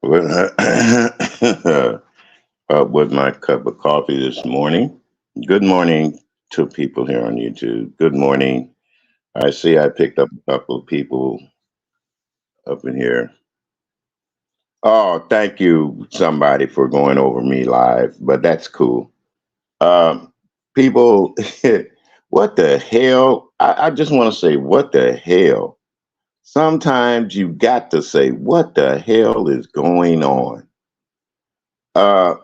Well, up with my cup of coffee this morning. Good morning to people here on YouTube. Good morning. I see I picked up a couple of people up in here. Oh, thank you, somebody, for going over me live, but that's cool. Um, People, what the hell? I just want to say, what the hell? Sometimes you got to say, what the hell is going on? Uh,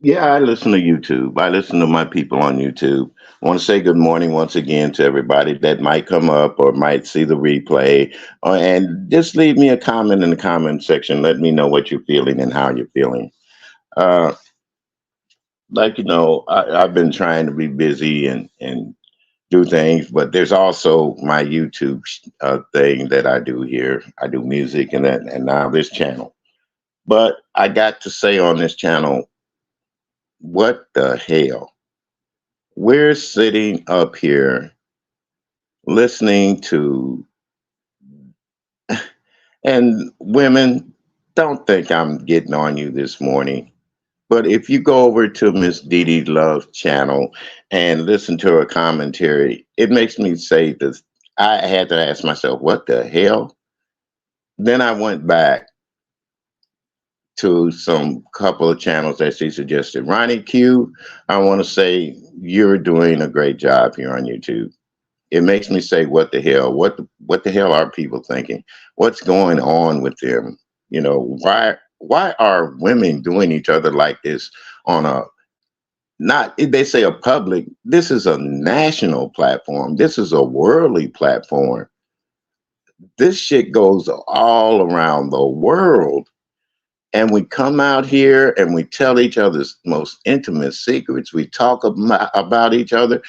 Yeah, I listen to YouTube. I listen to my people on YouTube. I want to say good morning once again to everybody that might come up or might see the replay. And just leave me a comment in the comment section. Let me know what you're feeling and how you're feeling. Uh, I've been trying to be busy and do things, but there's also my YouTube thing that I do here. I do music and now this channel. But I got to say on this channel, what the hell? We're sitting up here listening to, and women, don't think I'm getting on you this morning, but if you go over to Miss Dee Dee Love's channel and listen to her commentary, it makes me say this. I had to ask myself, what the hell? Then I went back to some couple of channels that she suggested. Ronnie Q, I want to say you're doing a great job here on YouTube. It makes me say, what the hell? What the hell are people thinking? What's going on with them? Why are women doing each other like this on a, not, they say a public, this is a national platform. This is a worldly platform. This shit goes all around the world. And we come out here and we tell each other's most intimate secrets. We talk about each other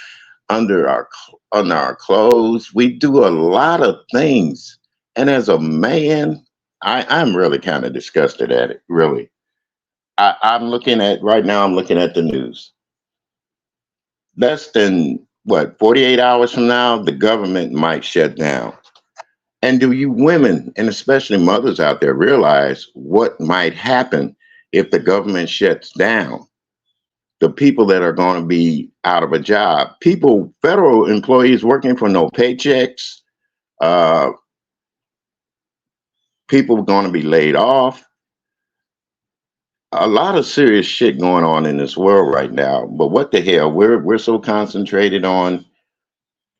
under our clothes. We do a lot of things. And as a man, I'm really kind of disgusted at it, really. I'm looking at right now, I'm looking at the news. Less than what, 48 hours from now, the government might shut down. And do you women, and especially mothers out there, realize what might happen if the government shuts down? The people that are going to be out of a job, people, federal employees working for no paychecks, uh, people going to be laid off. A lot of serious shit going on in this world right now. But what the hell? We're so concentrated on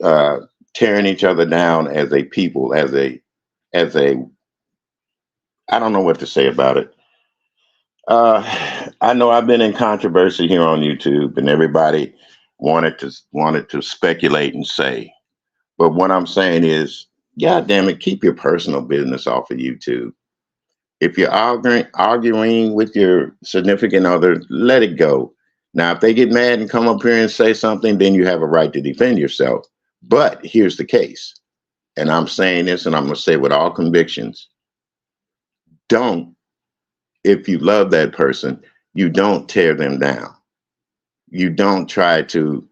uh, tearing each other down as a people, as a. I don't know what to say about it. I know I've been in controversy here on YouTube, and everybody wanted to speculate and say. But what I'm saying is, God damn it, keep your personal business off of YouTube. If you're arguing with your significant other, let it go. Now, if they get mad and come up here and say something, then you have a right to defend yourself. But here's the case, and I'm saying this, and I'm going to say it with all convictions. Don't, if you love that person, you don't tear them down. You don't try to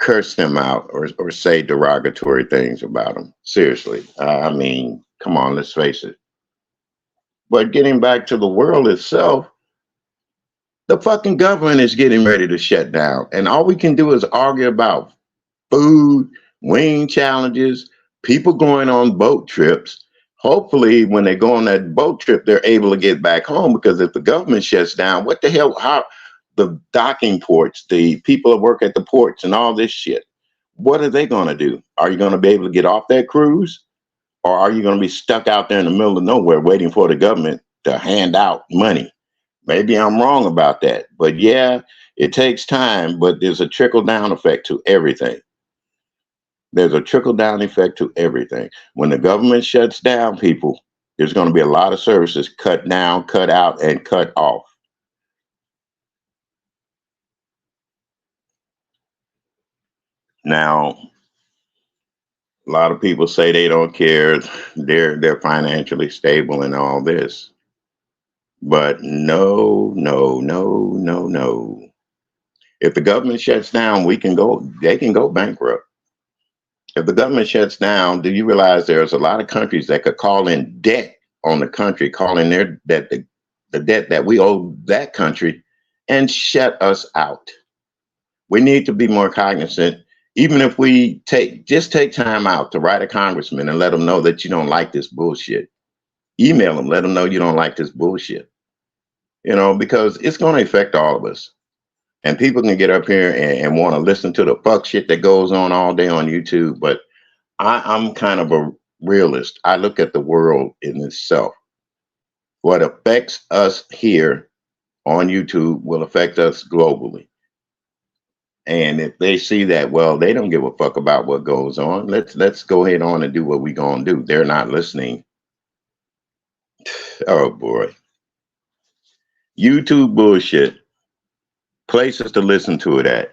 curse them out or say derogatory things about them. Seriously. I mean, come on, let's face it. But getting back to the world itself, the fucking government is getting ready to shut down. And all we can do is argue about food, wing challenges, people going on boat trips. Hopefully, when they go on that boat trip, they're able to get back home, because if the government shuts down, what the hell? How the docking ports, the people that work at the ports, and all this shit, what are they going to do? Are you going to be able to get off that cruise? Or are you going to be stuck out there in the middle of nowhere waiting for the government to hand out money? Maybe I'm wrong about that. But yeah, it takes time, but there's a trickle down effect to everything. There's a trickle down effect to everything. When the government shuts down, people, there's going to be a lot of services cut down, cut out, and cut off. Now, a lot of people say they don't care. They're financially stable and all this. But no, no, no, no, no. If the government shuts down, they can go bankrupt. If the government shuts down, do you realize there's a lot of countries that could call in debt on the country, calling their debt the debt that we owe that country, and shut us out. We need to be more cognizant. Even if we take time out to write a congressman and let them know that you don't like this bullshit. Email them, let them know you don't like this bullshit. Because it's going to affect all of us. And people can get up here and want to listen to the fuck shit that goes on all day on YouTube. But I'm kind of a realist. I look at the world in itself. What affects us here on YouTube will affect us globally. And if they see that, well, they don't give a fuck about what goes on. Let's go ahead on and do what we gonna do. They're not listening. Oh boy. YouTube bullshit. Places to listen to it at.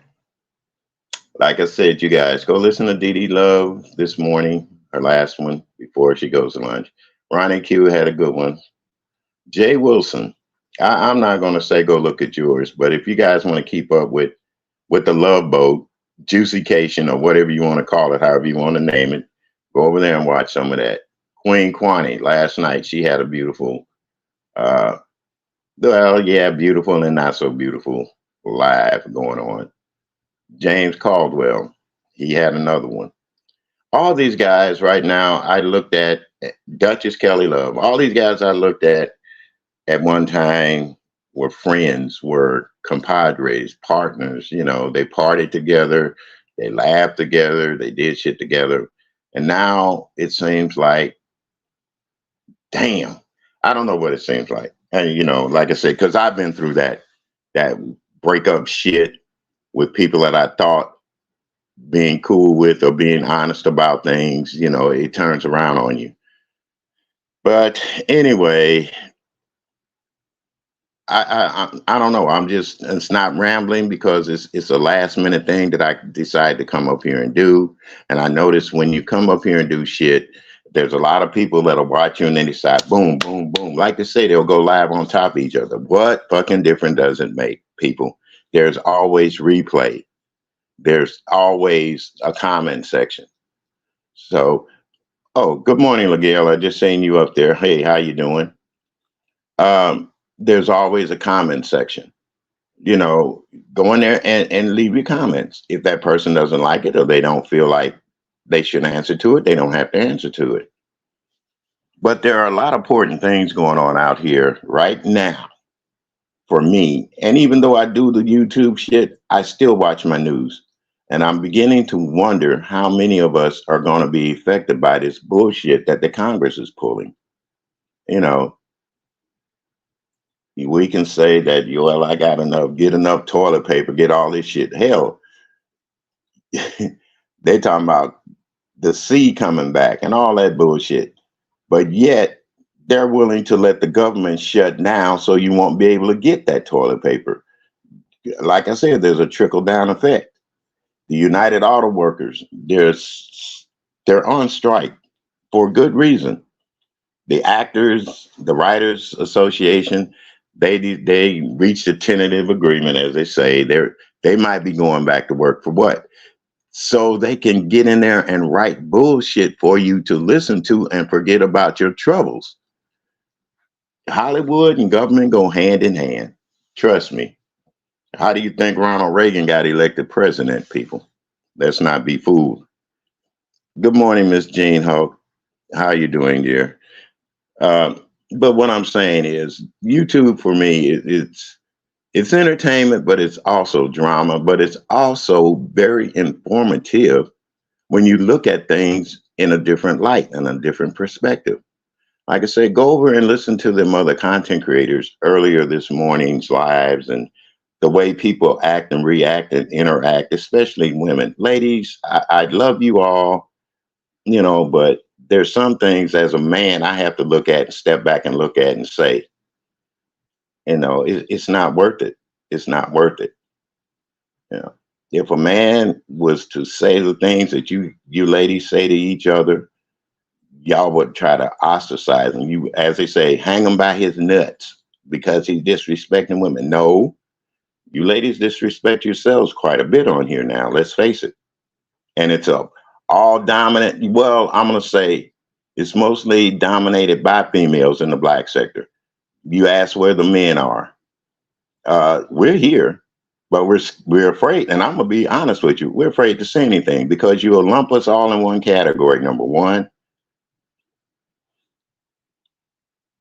Like I said, you guys, go listen to Dee Love this morning, her last one, before she goes to lunch. Ronnie Q had a good one. Jay Wilson. I'm not going to say go look at yours, but if you guys want to keep up with the Love Boat, Juicycation, or whatever you want to call it, however you want to name it, go over there and watch some of that. Queen Kwani, last night, she had a beautiful, beautiful and not so beautiful live going on. James Caldwell, he had another one. All these guys right now, I looked at Duchess Kelly Love. All these guys I looked at one time were friends, were compadres, partners. They partied together, they laughed together, they did shit together. And now it seems like, damn, I don't know what it seems like. And, like I said, because I've been through that breakup shit with people that I thought being cool with or being honest about things, it turns around on you. But anyway, I don't know. It's not rambling because it's a last minute thing that I decided to come up here and do. And I noticed when you come up here and do shit, there's a lot of people that'll watch you and then decide, boom, boom, boom. Like they say, they'll go live on top of each other. What fucking difference does it make, people? There's always replay. There's always a comment section. So, good morning, LaGale. I just seen you up there. Hey, how you doing? There's always a comment section. Go in there and leave your comments. If that person doesn't like it or they don't feel like they should answer to it, they don't have to answer to it. But there are a lot of important things going on out here right now for me. And even though I do the YouTube shit, I still watch my news. And I'm beginning to wonder how many of us are going to be affected by this bullshit that the Congress is pulling. We can say that, well, I got get enough toilet paper, get all this shit. Hell, they talking about the sea coming back and all that bullshit. But yet they're willing to let the government shut down so you won't be able to get that toilet paper. Like I said, there's a trickle down effect. The United Auto Workers, they're on strike for good reason. The actors, the Writers Association, they reached a tentative agreement, as they say. They might be going back to work for what? So they can get in there and write bullshit for you to listen to and forget about your troubles. Hollywood and government go hand in hand. Trust me. How do you think Ronald Reagan got elected president, people? Let's not be fooled. Good morning, Miss Jean Hulk. How are you doing, dear? But what I'm saying is YouTube for me, it's entertainment, but it's also drama, but it's also very informative when you look at things in a different light and a different perspective. Like I say, go over and listen to them other content creators earlier this morning's lives and the way people act and react and interact, especially women. Ladies, I love you all, but there's some things as a man I have to look at and step back and look at and say, it's not worth it. It's not worth it. If a man was to say the things that you ladies say to each other, y'all would try to ostracize him. You, as they say, hang him by his nuts because he's disrespecting women. No, you ladies disrespect yourselves quite a bit on here now. Let's face it. And it's all dominant. Well, I'm going to say It's mostly dominated by females in the black sector. You ask where the men are. We're here, but we're afraid. And I'm gonna be honest with you, we're afraid to say anything because you'll lump us all in one category. Number one,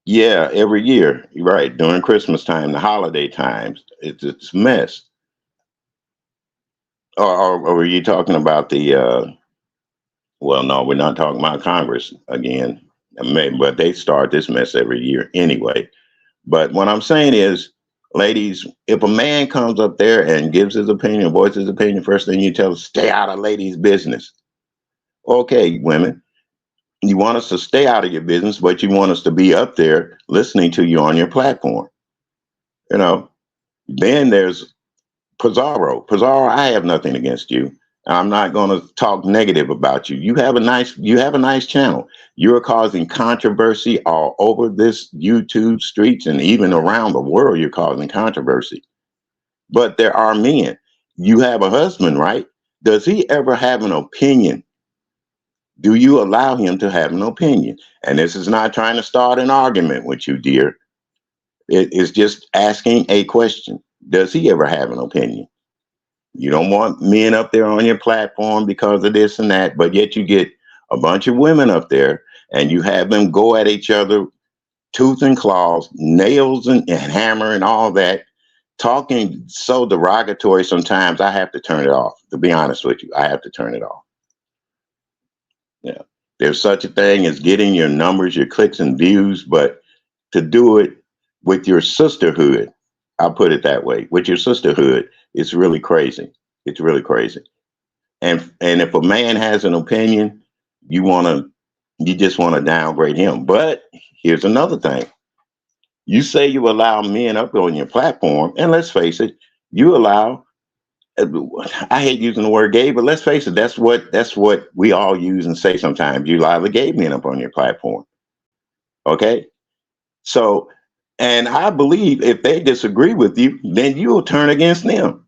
yeah, every year, you're right, during Christmas time, the holiday times, it's a mess. Or are you talking about the? Well, no, we're not talking about Congress again. But they start this mess every year anyway. But what I'm saying is, ladies, if a man comes up there and gives his opinion, voices his opinion, first thing you tell us, stay out of ladies' business. Okay, women, you want us to stay out of your business, but you want us to be up there listening to you on your platform. You know, then there's Pizarro. Pizarro, I have nothing against you. I'm not going to talk negative about you. You have a nice channel. You're causing controversy all over this YouTube streets and even around the world. You're causing controversy. But there are men. You have a husband, right? Does he ever have an opinion? Do you allow him to have an opinion? And this is not trying to start an argument with you, dear. It is just asking a question. Does he ever have an opinion? You don't want men up there on your platform because of this and that, but yet you get a bunch of women up there and you have them go at each other, tooth and claws, nails and hammer and all that, talking so derogatory sometimes I have to turn it off. To be honest with you, I have to turn it off. Yeah. There's such a thing as getting your numbers, your clicks and views, but to do it with your sisterhood, I'll put it that way, with your sisterhood, it's really crazy. It's really crazy. And if a man has an opinion, you just want to downgrade him. But here's another thing. You say you allow men up on your platform, and let's face it, you allow, I hate using the word gay, but let's face it, that's what we all use and say sometimes. You allow the gay men up on your platform. Okay? So, and I believe if they disagree with you, then you will turn against them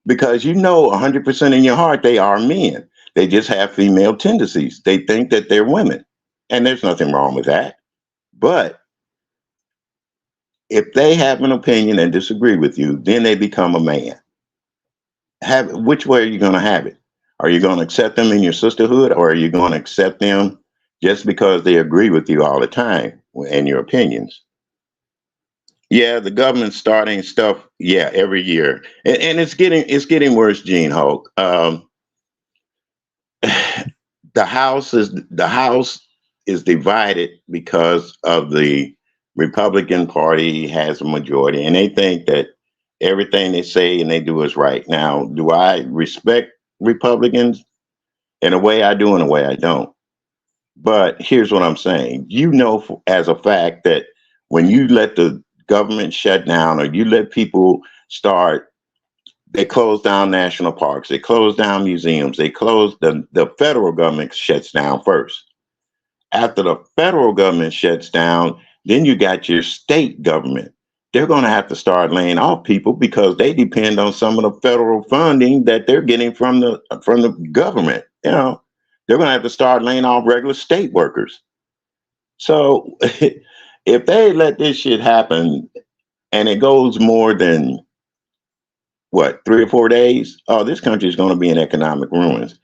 because you know 100% in your heart they are men. They just have female tendencies. They think that they're women, and there's nothing wrong with that. But if they have an opinion and disagree with you, then they become a man. Which way are you going to have it? Are you going to accept them in your sisterhood, or are you going to accept them just because they agree with you all the time and your opinions? Yeah, the government's starting stuff. Yeah, every year, and it's getting worse. Gene Hulk. The House is divided because of the Republican Party has a majority, and they think that everything they say and they do is right. Now, do I respect Republicans? In a way, I do. In a way, I don't. But here's what I'm saying. As a fact that when you let the government shut down or you let people start, they close down national parks, they close down museums, the federal government shuts down first. After the federal government shuts down, then you got your state government. They're going to have to start laying off people because they depend on some of the federal funding that they're getting from the government. They're going to have to start laying off regular state workers. So if they let this shit happen and it goes more than what, 3 or 4 days, oh, this country is going to be in economic ruins.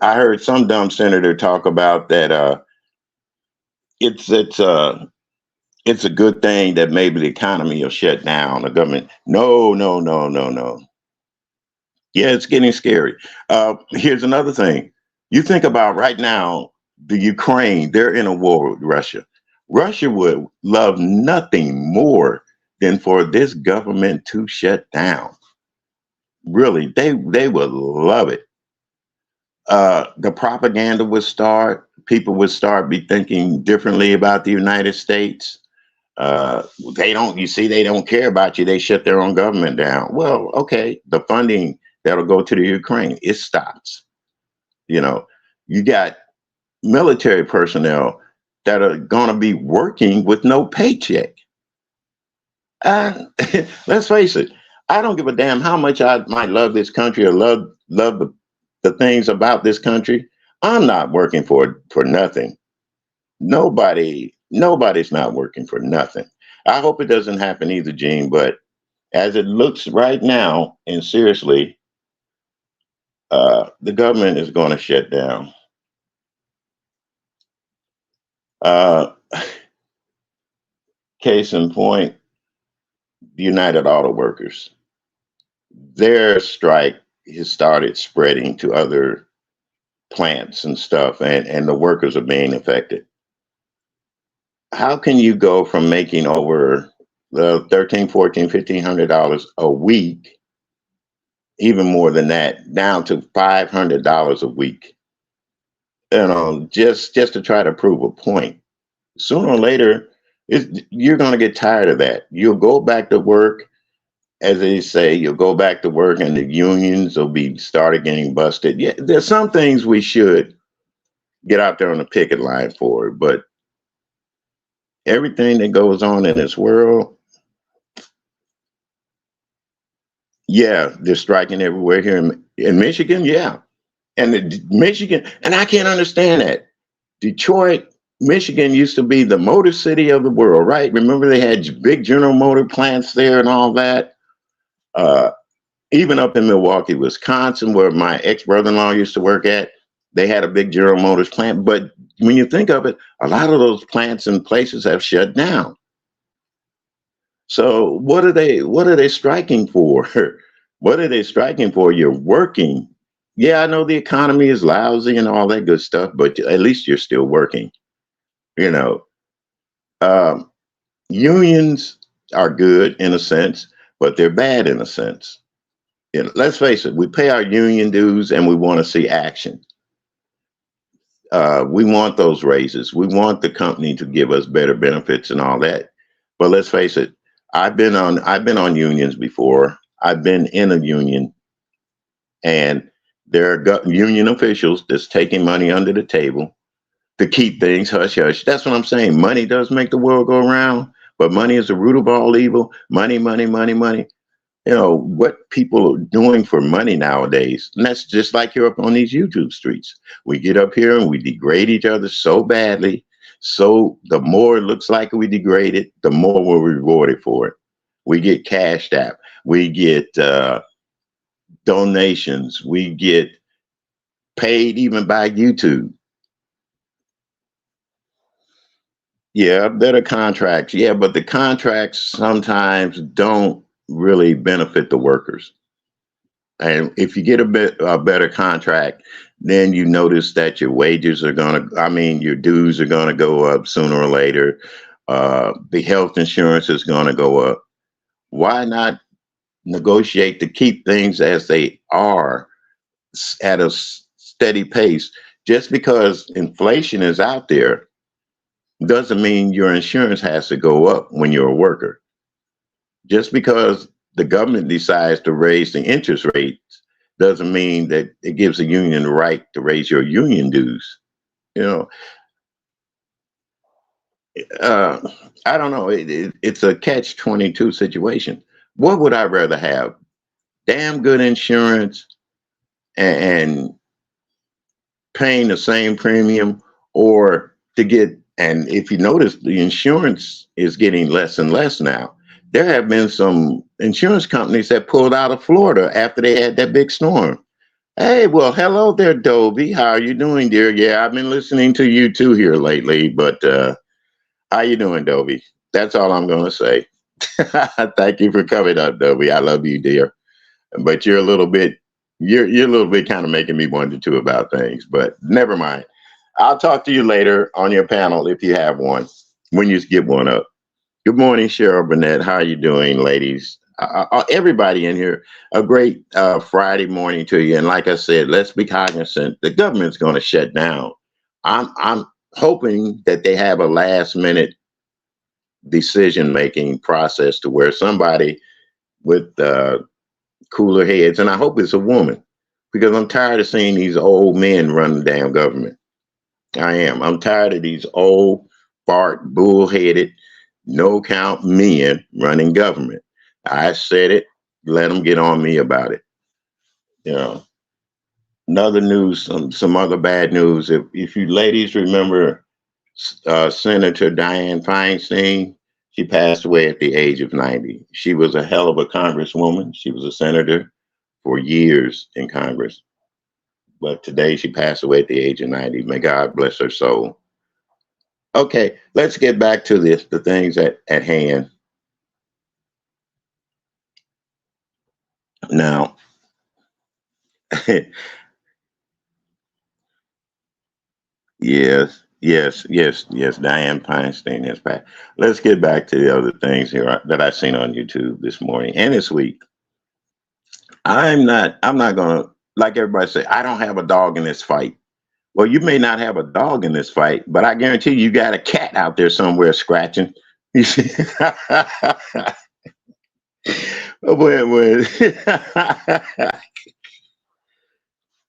I heard some dumb senator talk about that. It's a good thing that maybe the economy will shut down. The government, no, no, no, no, no. Yeah, it's getting scary. Here's another thing. You think about right now, the Ukraine, they're in a war with Russia. Russia would love nothing more than for this government to shut down. Really, they would love it. The propaganda would start. People would start be thinking differently about the United States. They don't care about you. They shut their own government down. Well, okay, the funding that'll go to the Ukraine, it stops. You got military personnel that are going to be working with no paycheck. Uh, let's face it. I don't give a damn how much I might love this country or love the things about this country. I'm not working for nothing. Nobody's not working for nothing. I hope it doesn't happen either, Gene, but as it looks right now, and seriously, the government is going to shut down. Uh, Case in point, the United Auto Workers. Their strike has started spreading to other plants and stuff, and the workers are being affected. How can you go from making over the 13, 14, $1,500 a week, even more than that, down to $500 a week? Just to try to prove a point. Sooner or later, you're going to get tired of that. You'll go back to work, as they say, you'll go back to work, and the unions will be started getting busted. Yeah, there's some things we should get out there on the picket line for, but everything that goes on in this world, yeah, they're striking everywhere here in Michigan, yeah. And Michigan, and I can't understand that. Detroit, Michigan used to be the motor city of the world, right? Remember they had big General Motor plants there and all that. Uh, Even up in Milwaukee, Wisconsin, where my ex-brother-in-law used to work at, they had a big General Motors plant. But when you think of it, a lot of those plants and places have shut down. So what are they striking for? What are they striking for? You're working. Yeah, I know the economy is lousy and all that good stuff, but at least you're still working. You know, um, unions are good in a sense, but they're bad in a sense. Let's face it, we pay our union dues and we want to see action. We want those raises. We want the company to give us better benefits and all that. But let's face it, I've been on unions before. I've been in a union, and there are union officials that's taking money under the table to keep things hush hush. That's what I'm saying. Money does make the world go round, but money is the root of all evil. Money, money, money, money. What people are doing for money nowadays. And that's just like you're up on these YouTube streets. We get up here and we degrade each other so badly. So the more it looks like we degrade it, the more we're rewarded for it. We get cashed out. We get donations. We get paid even by YouTube. Yeah, better contracts. Yeah, but the contracts sometimes don't really benefit the workers. And if you get a better contract, then you notice that your wages are going to, I mean, your dues are going to go up sooner or later. The health insurance is going to go up. Why not negotiate to keep things as they are at a steady pace? Just because inflation is out there doesn't mean your insurance has to go up when you're a worker. Just because the government decides to raise the interest rates doesn't mean that it gives the union the right to raise your union dues. You know, uh, I don't know. It's a catch-22 situation. What would I rather have? Damn good insurance and paying the same premium, or to get, and if you notice, the insurance is getting less and less now. There have been some insurance companies that pulled out of Florida after they had that big storm. Hey, well, hello there, Dovey. How are you doing, dear? Yeah, I've been listening to you too here lately, but how you doing, Dovey? That's all I'm going to say. Thank you for coming up, Dovey. I love you, dear. But you're a little bit kind of making me wonder too about things, but never mind. I'll talk to you later on your panel if you have one, when you get one up. Good morning, Cheryl Burnett. How are you doing, ladies? Everybody in here, a great Friday morning to you. And like I said, let's be cognizant. The government's going to shut down. I'm hoping that they have a last minute decision making process to where somebody with cooler heads, and I hope it's a woman, because I'm tired of seeing these old men run the damn government. I am. I'm tired of these old, fart, bullheaded, no count men running government. I said it. Let them get on me about it. You know. Another news, some other bad news. If you ladies remember Senator Dianne Feinstein. She passed away at the age of 90. She was a hell of a congresswoman. She was a senator for years in Congress. But today she passed away at the age of 90. May God bless her soul. Okay, let's get back to this, the things at hand. Now, yes, Dianne Feinstein has passed. Let's get back to the other things here that I've seen on YouTube this morning and this week. I'm not gonna, like everybody say, I don't have a dog in this fight. Well, you may not have a dog in this fight, but I guarantee you got a cat out there somewhere scratching. You see? when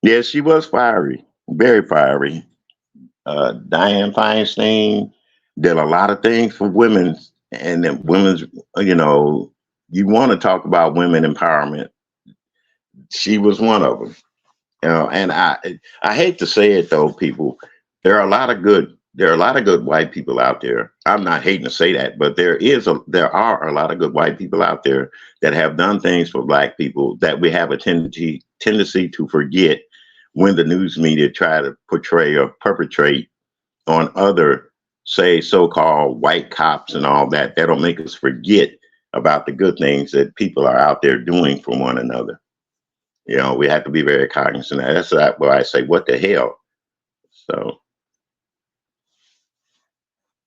yes, she was fiery, very fiery. Dianne Feinstein did a lot of things for women, and then women's, you know, you want to talk about women empowerment. She was one of them. You know, and I hate to say it though, people. There are a lot of good white people out there. I'm not hating to say that, but there are a lot of good white people out there that have done things for black people that we have a tendency to forget when the news media try to portray or perpetrate on other, say, so-called white cops and all that. That'll make us forget about the good things that people are out there doing for one another. You know, we have to be very cognizant of that. That's why I say, what the hell? So,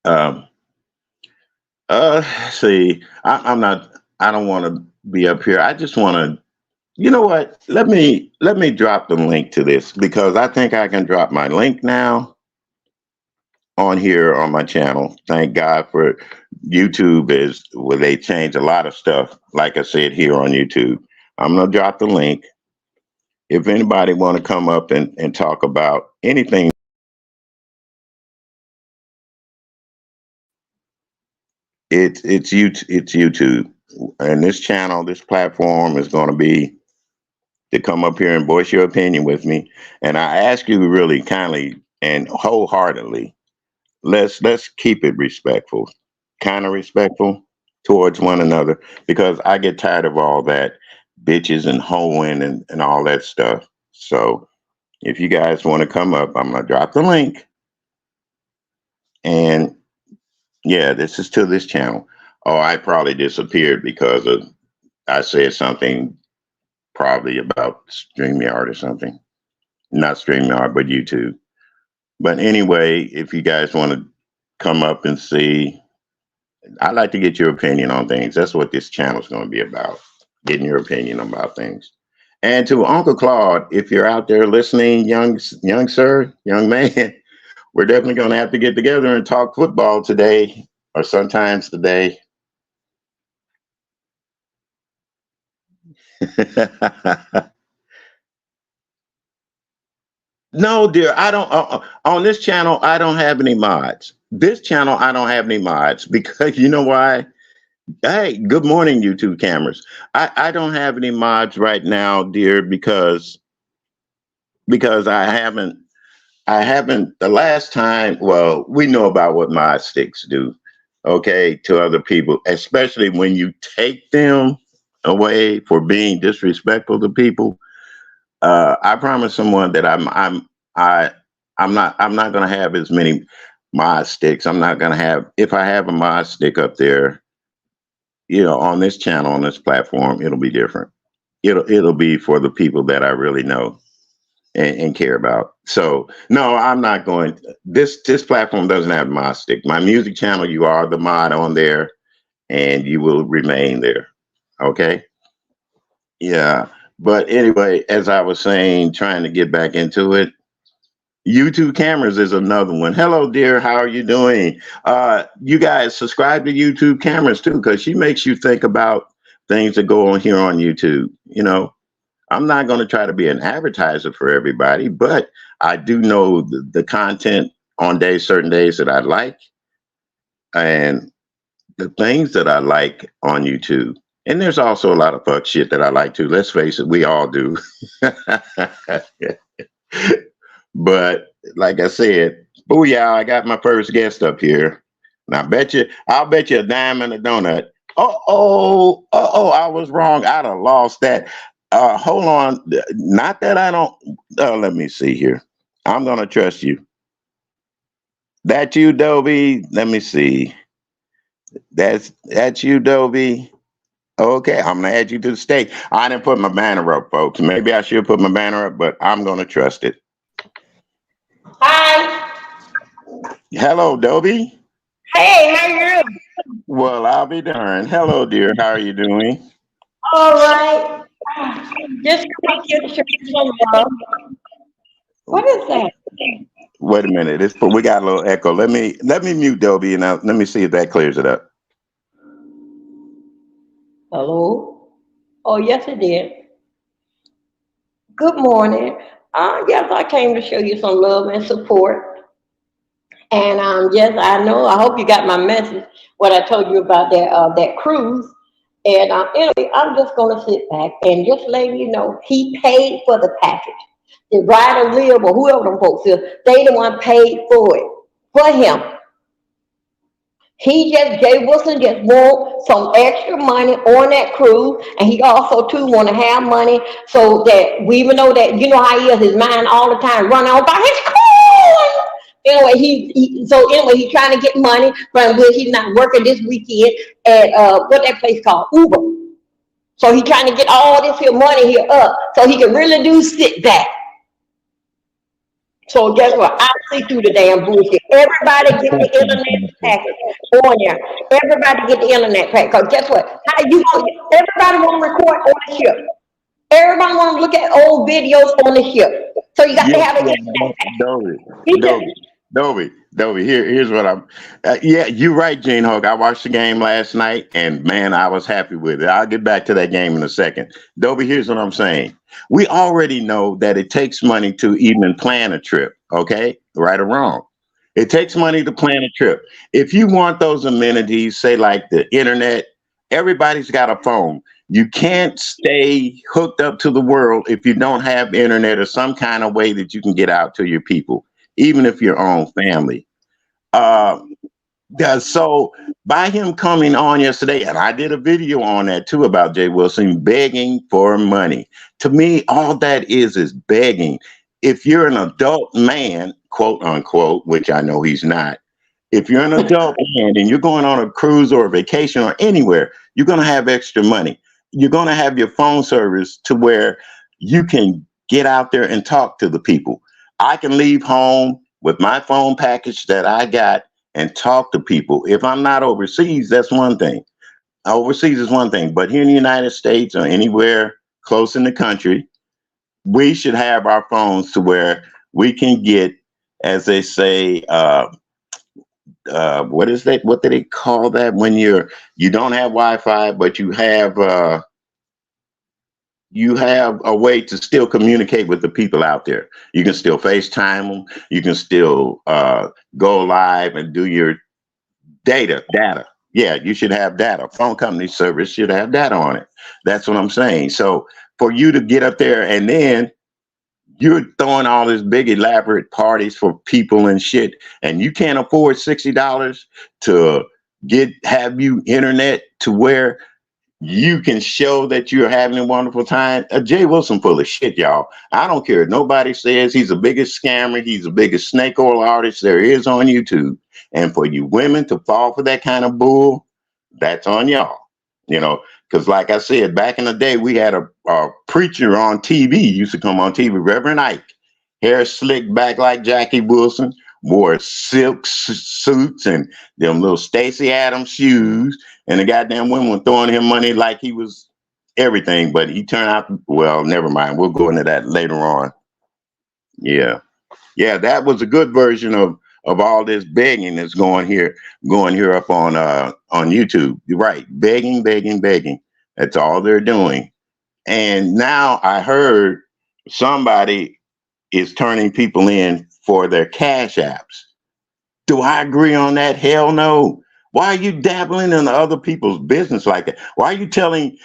um, see, I don't want to be up here. I just want to, you know what? Let me drop the link to this because I think I can drop my link now on here on my channel. Thank God for YouTube is where they change a lot of stuff. Like I said here on YouTube, I'm gonna drop the link. If anybody want to come up and talk about anything, it's YouTube, and this channel, this platform is going to be to come up here and voice your opinion with me. And I ask you really kindly and wholeheartedly, let's keep it respectful, kind of respectful towards one another, because I get tired of all that bitches and hoeing and all that stuff. So if you guys want to come up, I'm gonna drop the link. And yeah, this is to this channel. Oh, I probably disappeared because of I said something probably about StreamYard or something. Not StreamYard, but YouTube. But anyway, if you guys want to come up and see, I'd like to get your opinion on things. That's what this channel is going to be about, getting your opinion about things. And to Uncle Claude, if you're out there listening, young sir, young man, we're definitely going to have to get together and talk football today or sometimes today. No, dear, I don't. On this channel, I don't have any mods. This channel, I don't have any mods because you know why? Hey, good morning, YouTube cameras. I don't have any mods right now, dear, because I haven't the last time. Well, we know about what mod sticks do, okay, to other people, especially when you take them away for being disrespectful to people. I promise someone that I'm not gonna have as many mod sticks. I'm not gonna have if I have a mod stick up there, you know, on this channel, on this platform, it'll be different. It'll be for the people that I really know and care about. So no, I'm not going. This platform doesn't have mod stick. My music channel, you are the mod on there, and you will remain there. Okay. Yeah. But anyway, as I was saying, trying to get back into it, YouTube cameras is another one. Hello, dear. How are you doing? You guys subscribe to YouTube cameras too, because she makes you think about things that go on here on YouTube. You know, I'm not going to try to be an advertiser for everybody, but I do know the content on certain days that I like, and the things that I like on YouTube. And there's also a lot of fuck shit that I like too. Let's face it, we all do. But like I said, Oh yeah, I got my first guest up here. And I'll bet you a dime and a donut. I was wrong. I'd have lost that. Hold on. Not that I don't. Let me see here. I'm gonna trust you. That you, Dobie? Let me see. That's you, Dobie. Okay, I'm gonna add you to the stage. I didn't put my banner up, folks. Maybe I should put my banner up, but I'm gonna trust it. Hi. Hello, Dobie. Hey, how you doing? Well, I'll be darned. Hello, dear. How are you doing? All right. Just come up here to show you some love. What is that? Wait a minute. We got a little echo. Let me mute Dobie and let me see if that clears it up. Hello? Oh, yes, it did. Good morning. Yes, I came to show you some love and support. And yes, I know. I hope you got my message. What I told you about that cruise. And anyway, I'm just gonna sit back and just let you know he paid for the package. The ride or live or whoever them folks is, they the one paid for it for him. Jay Wilson just want some extra money on that cruise, and he also too want to have money so that we even know that you know how he is, his mind all the time running on by his cruise. Anyway, he's trying to get money from where he's not working this weekend at what that place called Uber. So he's trying to get all this here money here up so he can really do sit back. So guess what? I see through the damn bullshit. Everybody get the internet package on there. Everybody get the internet package. Cause guess what? Everybody want to record on the ship. Everybody want to look at old videos on the ship. So you got to Yes, have an yeah, internet package. Dobie, He just Dobie, Dobie. Here's what I'm. Yeah, you're right, Gene Hog. I watched the game last night, and man, I was happy with it. I'll get back to that game in a second. Dobie, here's what I'm saying. We already know that it takes money to even plan a trip. Okay, right or wrong. It takes money to plan a trip. If you want those amenities, say like the internet, everybody's got a phone. You can't stay hooked up to the world if you don't have internet or some kind of way that you can get out to your people, even if your own family. Uh, so by him coming on yesterday, and I did a video on that too about Jay Wilson begging for money. To me, all that is begging. If you're an adult man, quote unquote, which I know he's not, if you're an adult man and you're going on a cruise or a vacation or anywhere, you're going to have extra money. You're going to have your phone service to where you can get out there and talk to the people. I can leave home with my phone package that I got and talk to people. If I'm not overseas, that's one thing. Overseas is one thing, but here in the United States or anywhere close in the country, we should have our phones to where we can get, as they say, what is that? What do they call that when you don't have Wi-Fi, but you have a way to still communicate with the people out there. You can still FaceTime them. You can still go live and do your data. Yeah, you should have data. Phone company service should have data on it. That's what I'm saying. So for you to get up there and then you're throwing all this big elaborate parties for people and shit, and you can't afford $60 to have you internet to where you can show that you're having a wonderful time. Jay Wilson full of shit, y'all. I don't care. Nobody says he's the biggest scammer. He's the biggest snake oil artist there is on YouTube. And for you women to fall for that kind of bull, that's on y'all. You know, because like I said, back in the day, we had a preacher on TV, used to come on TV, Reverend Ike, hair slicked back like Jackie Wilson, wore silk suits and them little Stacey Adams shoes, and the goddamn women were throwing him money like he was everything, but he turned out, well, never mind. We'll go into that later on. Yeah. Yeah, that was a good version of all this begging that's going here up on YouTube. You're right. Begging, begging, begging. That's all they're doing. And now I heard somebody is turning people in for their cash apps. Do I agree on that? Hell no. Why are you dabbling in other people's business like that? Why are you telling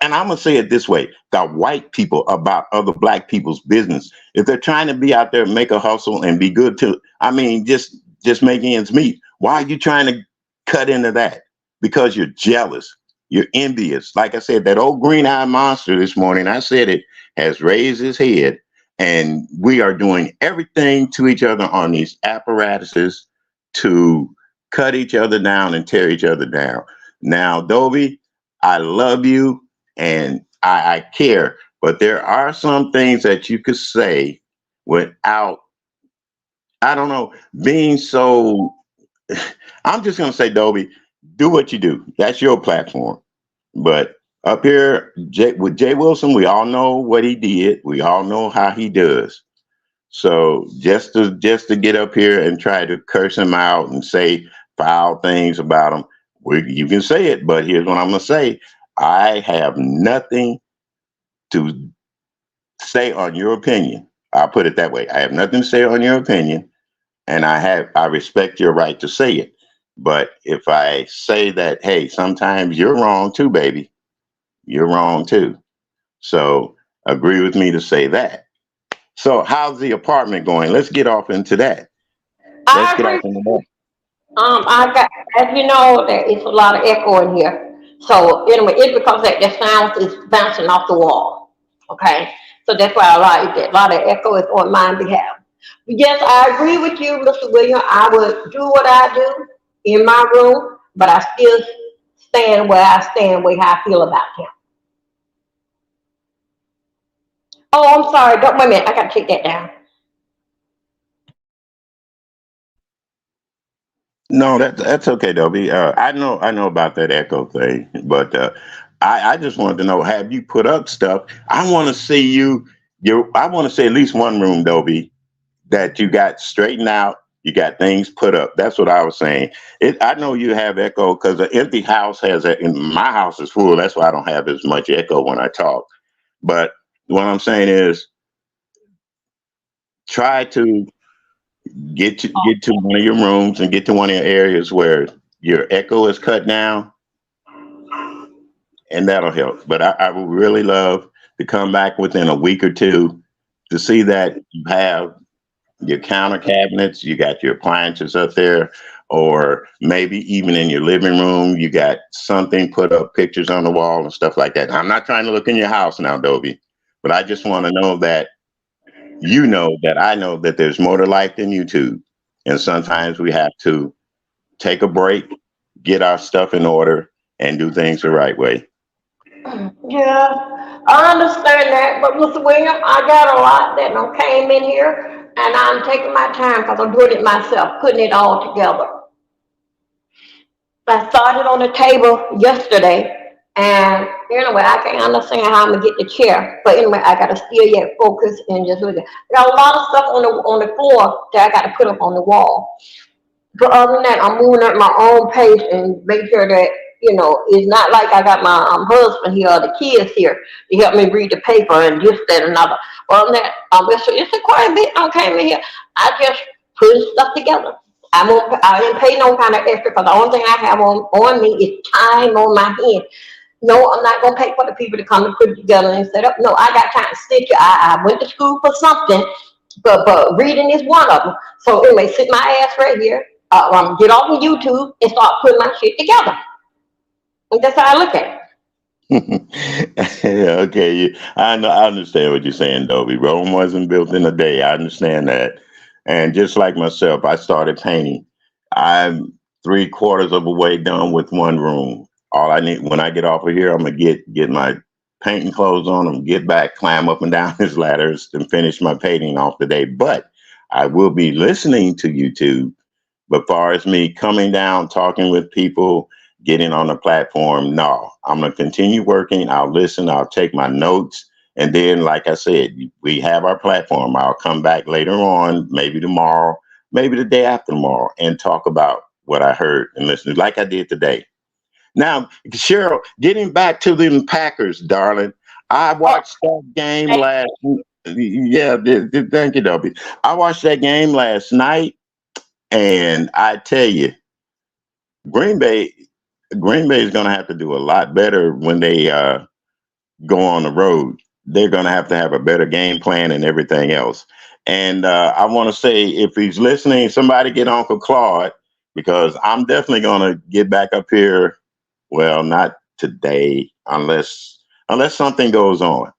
and I'm gonna say it this way, the white people about other black people's business? If they're trying to be out there, make a hustle and be good to, I mean, just make ends meet. Why are you trying to cut into that? Because you're jealous. You're envious. Like I said, that old green-eyed monster this morning, I said it, has raised his head, and we are doing everything to each other on these apparatuses to cut each other down and tear each other down. Now, Dobie, I love you and I care, but there are some things that you could say without, I don't know, being so. I'm just going to say, Dobie, do what you do. That's your platform. But up here with Jay Wilson, we all know what he did. We all know how he does. So just to get up here and try to curse him out and say foul things about him, you can say it. But here's what I'm going to say. I have nothing to say on your opinion. I'll put it that way. I have nothing to say on your opinion, and I respect your right to say it. But if I say that, hey, sometimes you're wrong too, baby, you're wrong too. So agree with me to say that. So how's the apartment going? Let's get off into that. Let's I get agree. off into that. I got, as you know, there is a lot of echo in here. So anyway, it's because that the sound is bouncing off the wall. Okay, so that's why I like that. A lot of echo is on my behalf. But yes, I agree with you, Mr. William. I would do what I do in my room, but I still stand where I stand, way how I feel about him. Oh, I'm sorry. Don't wait a minute. I gotta take that down. No, that's okay, Dobie. I know about that echo thing, but I just wanted to know: have you put up stuff? I want to see you. I want to see at least one room, Dobie, that you got straightened out. You got things put up. That's what I was saying. I know you have echo because an empty house has a. And my house is full. That's why I don't have as much echo when I talk. But what I'm saying is, try to get to one of your rooms and get to one of your areas where your echo is cut down, and that'll help. But I would really love to come back within a week or two to see that you have your counter cabinets, you got your appliances up there, or maybe even in your living room, you got something put up, pictures on the wall and stuff like that. I'm not trying to look in your house now, Dobie, but I just want to know that you know that I know that there's more to life than YouTube. And sometimes we have to take a break, get our stuff in order, and do things the right way. Yeah, I understand that, but Mr. William, I got a lot that done came in here, and I'm taking my time because I'm doing it myself, putting it all together. I started on the table yesterday, and anyway, I can't understand how I'm gonna get the chair. But anyway, I gotta still yet focus and just look at. I got a lot of stuff on the floor that I gotta put up on the wall. But other than that, I'm moving at my own pace and make sure that it's not like I got my husband here or the kids here to help me read the paper and this, that, and another. Well, other than that, it's a quite a bit. I came in here. I just put stuff together. I didn't pay no kind of extra because the only thing I have on me is time on my hand. No, I'm not gonna pay for the people to come and put it together and set up. No, I got time to stick it. I went to school for something, but reading is one of them. So anyway, sit my ass right here. Get off of YouTube and start putting my shit together. And that's how I look at it. Yeah, okay, I know, I understand what you're saying, Dobie. Rome wasn't built in a day. I understand that. And just like myself, I started painting. I'm three-quarters of a way done with one room. All I need when I get off of here, I'm gonna get my painting clothes on, and get back, climb up and down his ladders, and finish my painting off the day. But I will be listening to YouTube. But far as me coming down, talking with people, getting on the platform, no, I'm gonna continue working. I'll listen. I'll take my notes, and then, like I said, we have our platform. I'll come back later on, maybe tomorrow, maybe the day after tomorrow, and talk about what I heard and listen, like I did today. Now, Cheryl, getting back to them Packers, darling, I Oh, watched that game last. Yeah, thank you, Dobie. I watched that game last night, and I tell you, Green Bay, Green Bay is going to have to do a lot better when they go on the road. They're going to have a better game plan and everything else. And I want to say, if he's listening, somebody get Uncle Claude, because I'm definitely going to get back up here. Well, not today, unless something goes on.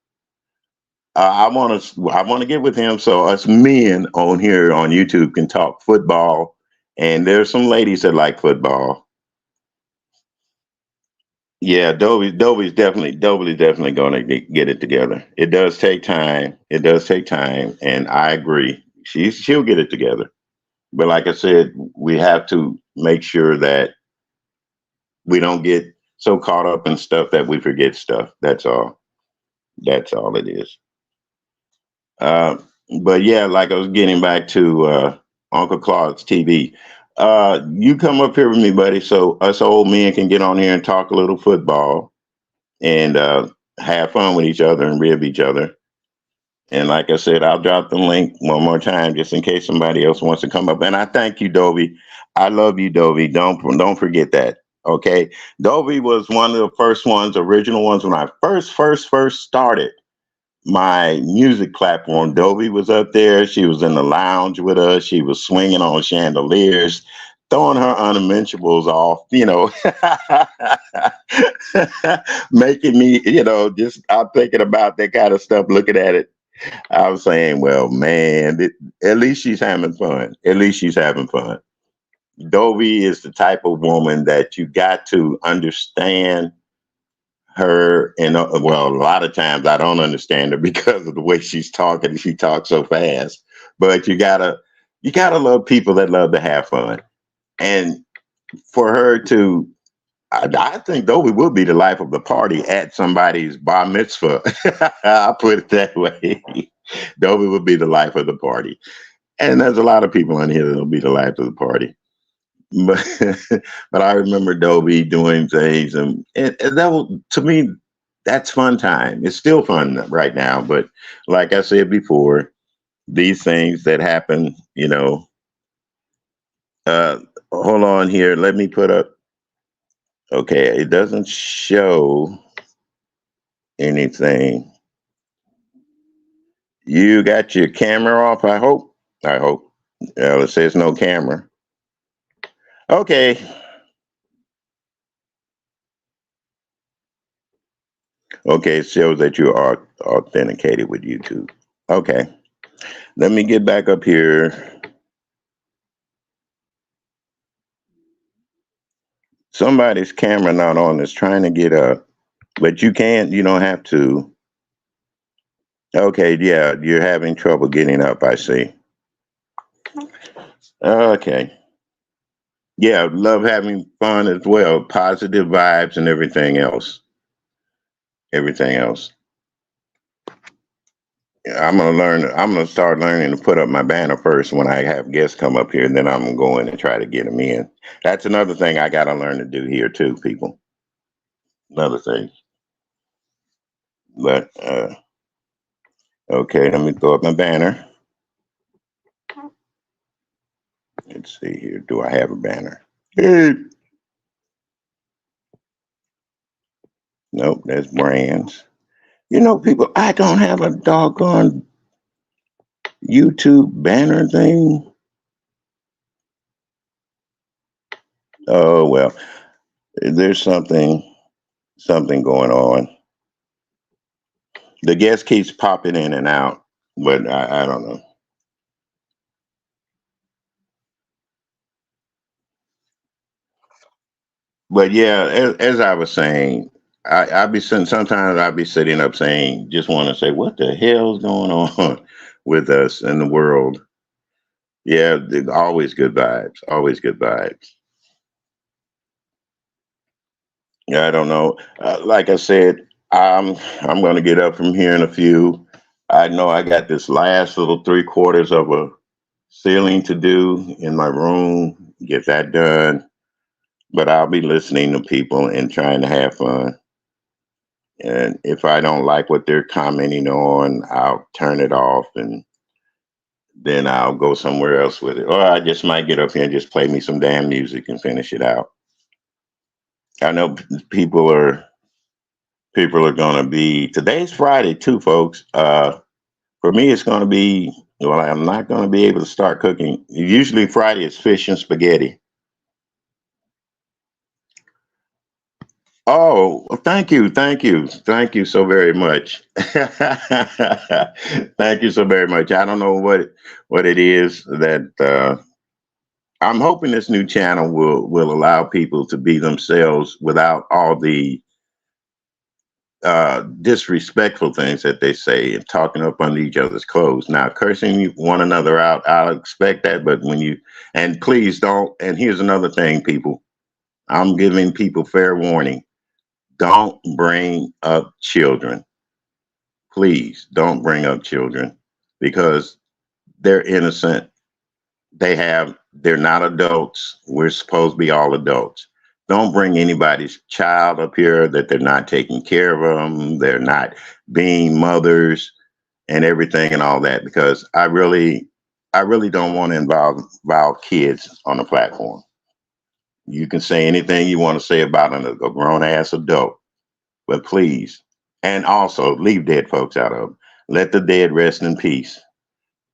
I want to get with him so us men on here on YouTube can talk football. And there's some ladies that like football. Yeah, Dobie's definitely going to get it together. It does take time. It does take time, and I agree. She'll get it together. But like I said, we have to make sure that we don't get so caught up in stuff that we forget stuff. That's all. That's all it is. Uh, but yeah, like I was getting back to Uncle Claude's TV. You come up here with me, buddy, so us old men can get on here and talk a little football and have fun with each other and rib each other. And like I said, I'll drop the link one more time just in case somebody else wants to come up. And I thank you, Dovey. I love you, Dovey. Don't forget that. Okay, Dovey was one of the first ones, original ones when I first started my music platform. Dovey was up there. She was in the lounge with us. She was swinging on chandeliers, throwing her unmentionables off, making me, just I'm thinking about that kind of stuff, looking at it. I was saying, well, man, at least she's having fun. At least she's having fun. Dovey is the type of woman that you got to understand her. And well, a lot of times I don't understand her because of the way she's talking. She talks so fast, but you gotta love people that love to have fun. And for her to, I think Dovey will be the life of the party at somebody's bar mitzvah. I'll put it that way. Dovey will be the life of the party. And there's a lot of people in here that'll be the life of the party. But but I remember Dovey doing things, and that was, to me, that's fun time. It's still fun right now, but like I said before, these things that happen, hold on here. Let me put up. Okay, it doesn't show anything. You got your camera off, I hope. I hope. It says no camera. Okay. Okay, it shows that you are authenticated with YouTube. Okay. Let me get back up here. Somebody's camera not on is trying to get up, but you don't have to. Okay, yeah, you're having trouble getting up, I see. Okay. Yeah, love having fun as well. Positive vibes and everything else. Everything else. I'm gonna start learning to put up my banner first when I have guests come up here, and then I'm gonna go in and try to get them in. That's another thing I gotta learn to do here too, people. Another thing. But okay, let me throw up my banner. Let's see here. Do I have a banner? Hey. Nope, that's brands. People, I don't have a doggone YouTube banner thing. Oh well, there's something going on. The guest keeps popping in and out, but I don't know. But yeah, as I was saying, I'd be sitting. Sometimes I'd be sitting up saying, just want to say, what the hell's going on with us in the world? Yeah, always good vibes. Always good vibes. Yeah, I don't know. Like I said, I'm going to get up from here in a few. I know I got this last little 3/4 of a ceiling to do in my room. Get that done. But I'll be listening to people and trying to have fun. And if I don't like what they're commenting on, I'll turn it off and then I'll go somewhere else with it. Or I just might get up here and just play me some damn music and finish it out. I know people are going to be, today's Friday too, folks. For me, it's going to be, well, I'm not going to be able to start cooking. Usually Friday is fish and spaghetti. Oh, well, thank you, thank you so very much. Thank you so very much. I don't know what it is that I'm hoping this new channel will allow people to be themselves without all the disrespectful things that they say and talking up under each other's clothes. Now, cursing one another out, I'll expect that, but when you, and please don't, and here's another thing, people, I'm giving people fair warning. Don't bring up children. Please don't bring up children because they're innocent. They're not adults. We're supposed to be all adults. Don't bring anybody's child up here that they're not taking care of them. They're not being mothers and everything and all that because I really don't want to involve kids on the platform. You can say anything you want to say about a grown ass adult, but please, and also leave dead folks out of it. Let the dead rest in peace.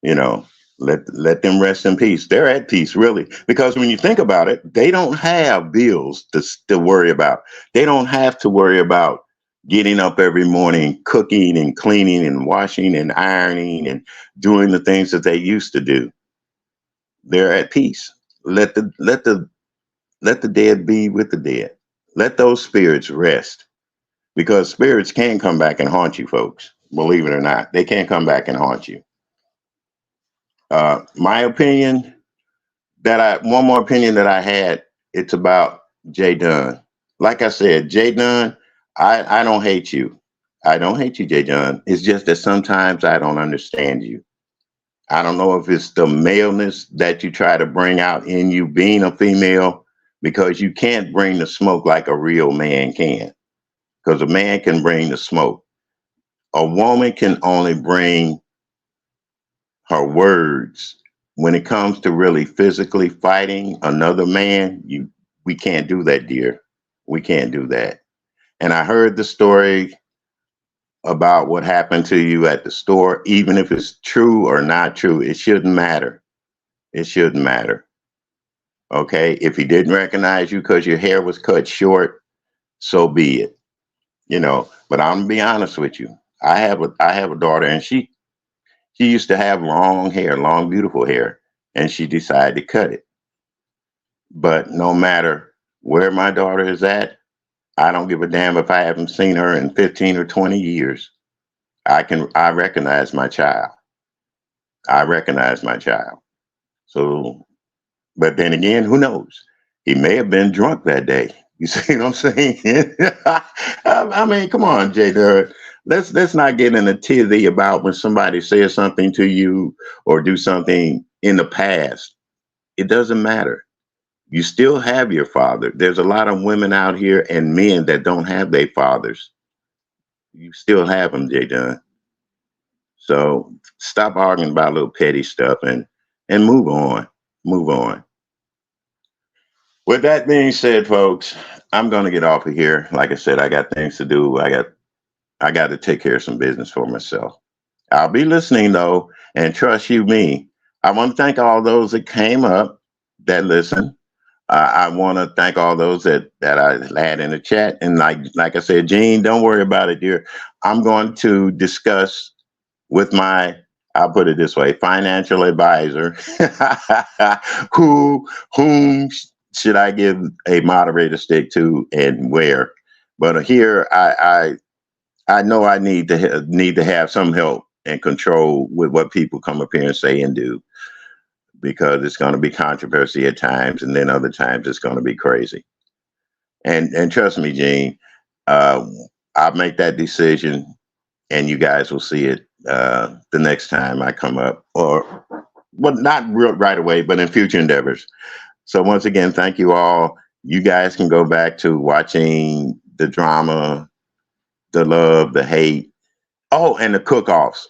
You know, let them rest in peace. They're at peace, really, because when you think about it, they don't have bills to worry about. They don't have to worry about getting up every morning, cooking and cleaning and washing and ironing and doing the things that they used to do. They're at peace. Let the dead be with the dead. Let those spirits rest because spirits can come back and haunt you, folks. Believe it or not, they can come back and haunt you. My opinion one more opinion that I had, it's about Jay Dunn. Like I said, Jay Dunn, I don't hate you. I don't hate you, Jay Dunn. It's just that sometimes I don't understand you. I don't know if it's the maleness that you try to bring out in you being a female, because you can't bring the smoke like a real man can. Because a man can bring the smoke. A woman can only bring her words. When it comes to really physically fighting another man, we can't do that, dear. We can't do that. And I heard the story about what happened to you at the store. Even if it's true or not true, it shouldn't matter. It shouldn't matter. Okay. If he didn't recognize you because your hair was cut short, so be it. But I'm gonna be honest with you. I have a daughter, and she used to have long hair, long, beautiful hair, and she decided to cut it. But no matter where my daughter is at, I don't give a damn if I haven't seen her in 15 or 20 years. I recognize my child. I recognize my child. So, but then again, who knows? He may have been drunk that day. You see what I'm saying? I mean, come on, Jay Durr. Let's not get in a tizzy about when somebody says something to you or do something in the past. It doesn't matter. You still have your father. There's a lot of women out here and men that don't have their fathers. You still have them, Jay Dunn. So stop arguing about little petty stuff and move on. Move on. With that being said, folks, I'm gonna get off of here. Like I said, I got things to do. I got to take care of some business for myself. I'll be listening though, and trust you me. I want to thank all those that came up that listen. I want to thank all those that I had in the chat. And like I said, Gene, don't worry about it, dear. I'm going to discuss with I'll put it this way, financial advisor, whom should I give a moderator stick to and where. But here I know I need to have some help and control with what people come up here and say and do, because it's going to be controversy at times, and then other times it's going to be crazy. And trust me, Gene, I'll make that decision, and you guys will see it the next time I come up, or well, not right away, but in future endeavors. So once again, thank you all. You guys can go back to watching the drama, the love, the hate. Oh, and the cook-offs.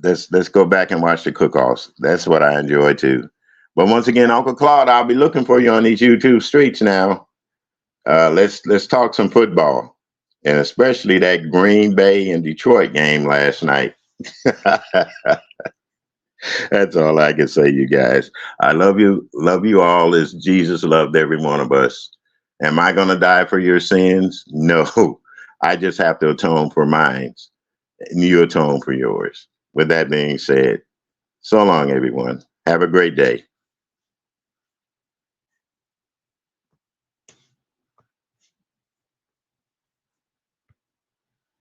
Let's go back and watch the cook-offs. That's what I enjoy too. But once again, Uncle Claude, I'll be looking for you on these YouTube streets now. Let's talk some football, and especially that Green Bay and Detroit game last night. That's all I can say, you guys. I love you all as Jesus loved every one of us. Am I going to die for your sins? No, I just have to atone for mine, and you atone for yours. With that being said, so long, everyone. Have a great day.